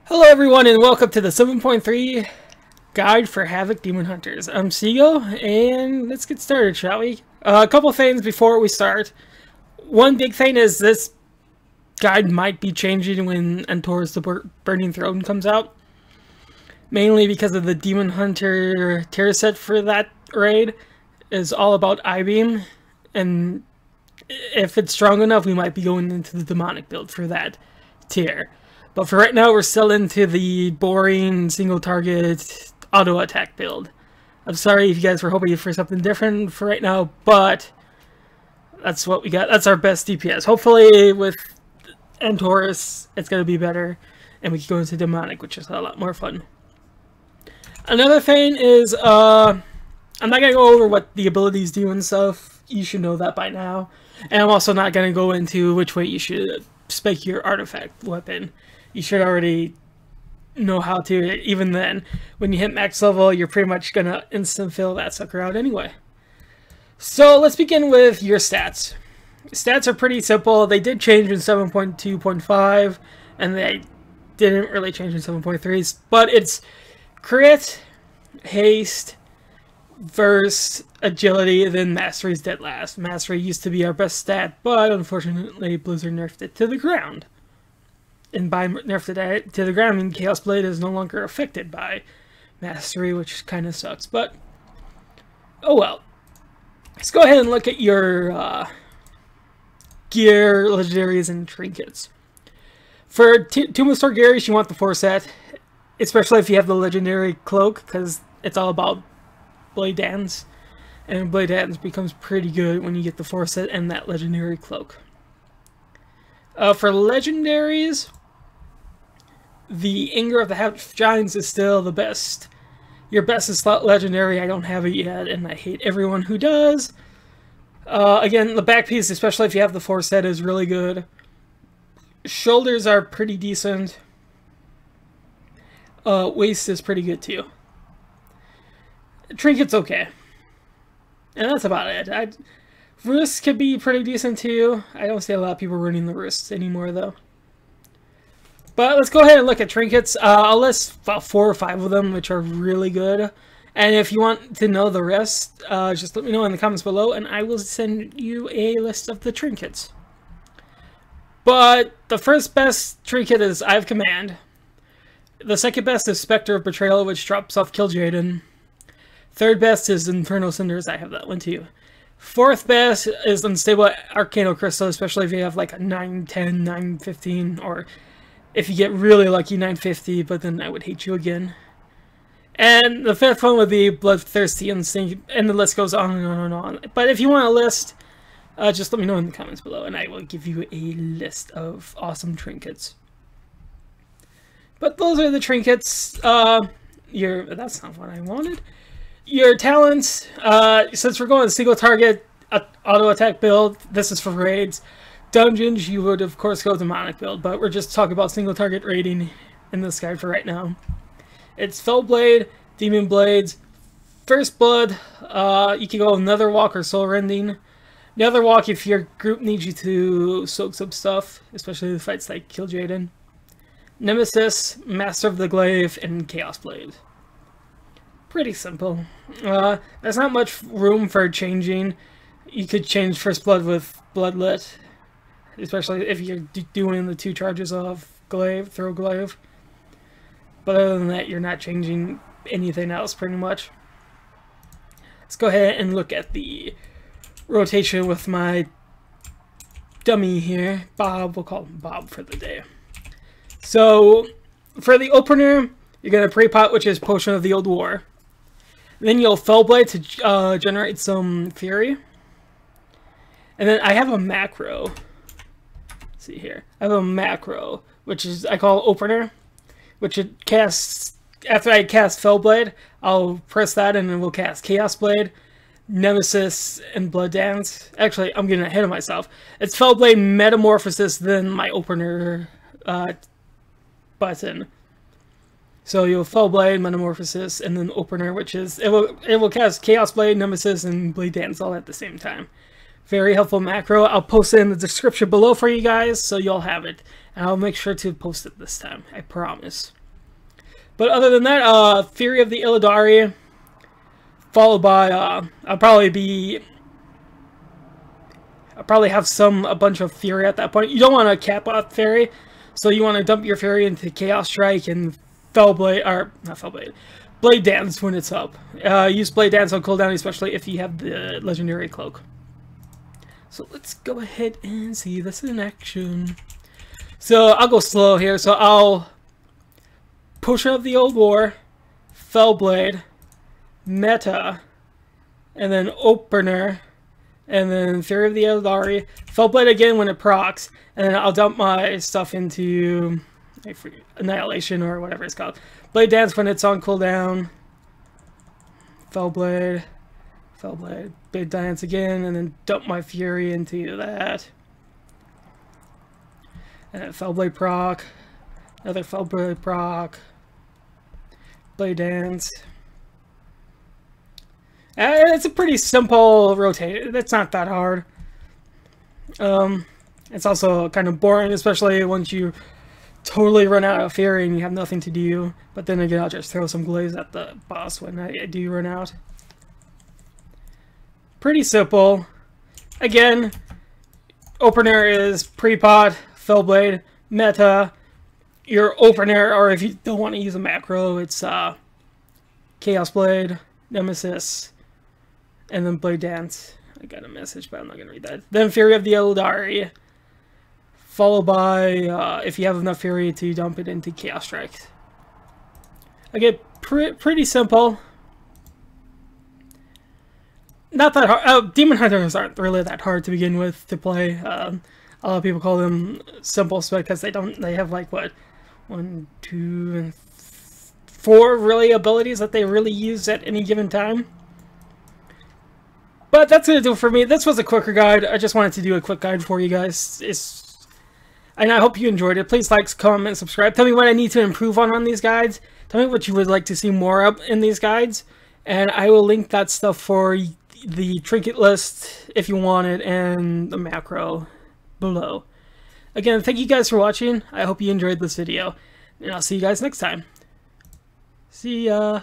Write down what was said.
Hello everyone and welcome to the 7.3 Guide for Havoc Demon Hunters. I'm Seago and let's get started, shall we? A couple things before we start. One big thing is this guide might be changing when Entor's the Burning Throne comes out. Mainly because of the Demon Hunter tier set for that raid is all about I-Beam, and if it's strong enough we might be going into the demonic build for that tier. But for right now, we're still into the boring single-target auto-attack build. I'm sorry if you guys were hoping for something different for right now, but that's what we got. That's our best DPS. Hopefully, with Entor's, it's going to be better, and we can go into demonic, which is a lot more fun. Another thing is, I'm not going to go over what the abilities do and stuff. You should know that by now. And I'm also not going to go into which way you should spec your artifact weapon. You should already know how to. Even then, when you hit max level, you're pretty much going to instant fill that sucker out anyway. So let's begin with your stats. Stats are pretty simple. They did change in 7.2.5, and they didn't really change in 7.3, but it's crit, haste, verse, agility, then mastery is dead last. Mastery used to be our best stat, but unfortunately Blizzard nerfed it to the ground. And by nerfed it to the ground, I mean Chaos Blade is no longer affected by mastery, which kind of sucks, but oh well. Let's go ahead and look at your gear, legendaries, and trinkets. For Tomb of Storgaris, you want the 4 set, especially if you have the legendary cloak, because it's all about Blade Dance, and Blade Dance becomes pretty good when you get the 4 set and that legendary cloak. For legendaries, the Anger of the Half Giants is still the best. Your best is legendary. I don't have it yet, and I hate everyone who does. Again, the back piece, especially if you have the 4 set, is really good. Shoulders are pretty decent. Waist is pretty good too. Trinkets okay. And that's about it. Wrists could be pretty decent too. I don't see a lot of people running the wrists anymore though. But let's go ahead and look at trinkets. I'll list about 4 or 5 of them, which are really good. And if you want to know the rest, just let me know in the comments below, and I will send you a list of the trinkets. But the first best trinket is Eye of Command. The second best is Spectre of Betrayal, which drops off Kill Jaden. Third best is Infernal Cinders. I have that one too. Fourth best is Unstable Arcano Crystal, especially if you have like a 910, 915, or if you get really lucky, 950, but then I would hate you again. And the fifth one would be Bloodthirsty Instinct, and the list goes on and on and on. But if you want a list, just let me know in the comments below, and I will give you a list of awesome trinkets. But those are the trinkets. That's not what I wanted. Your talents, since we're going single target auto attack build, this is for raids. Dungeons, you would of course go demonic build, but we're just talking about single target raiding in this guide for right now. It's Fell Blade, Demon Blades, First Blood, you can go Nether Walk or Soul Rending. Nether Walk if your group needs you to soak some stuff, especially the fights like Kill Jaden. Nemesis, Master of the Glaive, and Chaos Blade. Pretty simple. There's not much room for changing. You could change First Blood with Bloodlet, especially if you're doing the 2 charges of Glaive, throw Glaive. But other than that, you're not changing anything else pretty much. Let's go ahead and look at the rotation with my dummy here. Bob, we'll call him Bob for the day. So, for the opener, you're going to Pre-Pot, which is Potion of the Old War. Then you'll Fellblade to generate some Fury. And then I have a macro. Let's see here. I have a macro, which is, I call Opener, which it casts, after I cast Fellblade, I'll press that and it will cast Chaos Blade, Nemesis, and Blood Dance. Actually, I'm getting ahead of myself. It's Fellblade, Metamorphosis, then my Opener button. So you'll Fellblade, Metamorphosis, and then Opener, which is it will cast Chaos Blade, Nemesis, and Blade Dance all at the same time. Very helpful macro. I'll post it in the description below for you guys, so you'll have it. And I'll make sure to post it this time, I promise. But other than that, Fury of the Illidari, followed by, I'll probably have a bunch of Fury at that point. You don't want to cap off Fury, so you want to dump your Fury into Chaos Strike and Fellblade, or not Fellblade, Blade Dance when it's up. Use Blade Dance on cooldown, especially if you have the Legendary Cloak. So let's go ahead and see this in action. So I'll go slow here. So I'll Potion of the Old War, Fellblade, Meta, and then Opener, and then Fury of the Eldari, Fellblade again when it procs, and then I'll dump my stuff into Annihilation or whatever it's called. Blade Dance when it's on cooldown, Fellblade, Blade Dance again, and then dump my Fury into that. And then Fellblade proc, another Fellblade proc, Blade Dance. It's a pretty simple rotate. It's not that hard. It's also kind of boring, especially once you totally run out of Fury and you have nothing to do. But then again, I'll just throw some glaze at the boss when I do run out. Pretty simple. Again, Opener is pre-pot, Fellblade, Meta. Your Opener, or if you don't want to use a macro, it's Chaos Blade, Nemesis, and then Blade Dance. I got a message, but I'm not going to read that. Then Fury of the Eldari, followed by, if you have enough Fury, to dump it into Chaos Strike. Again, pretty simple. Not that hard. Demon Hunters aren't really that hard to begin with to play. A lot of people call them simple because they have like, what, 1, 2, and 4 really abilities that they really use at any given time. But that's going to do it for me. This was a quicker guide. I just wanted to do a quick guide for you guys. And I hope you enjoyed it. Please like, comment, subscribe. Tell me what I need to improve on these guides. Tell me what you would like to see more of in these guides. And I will link that stuff for the trinket list if you want it, and the macro below. Again, thank you guys for watching. I hope you enjoyed this video. And I'll see you guys next time. See ya.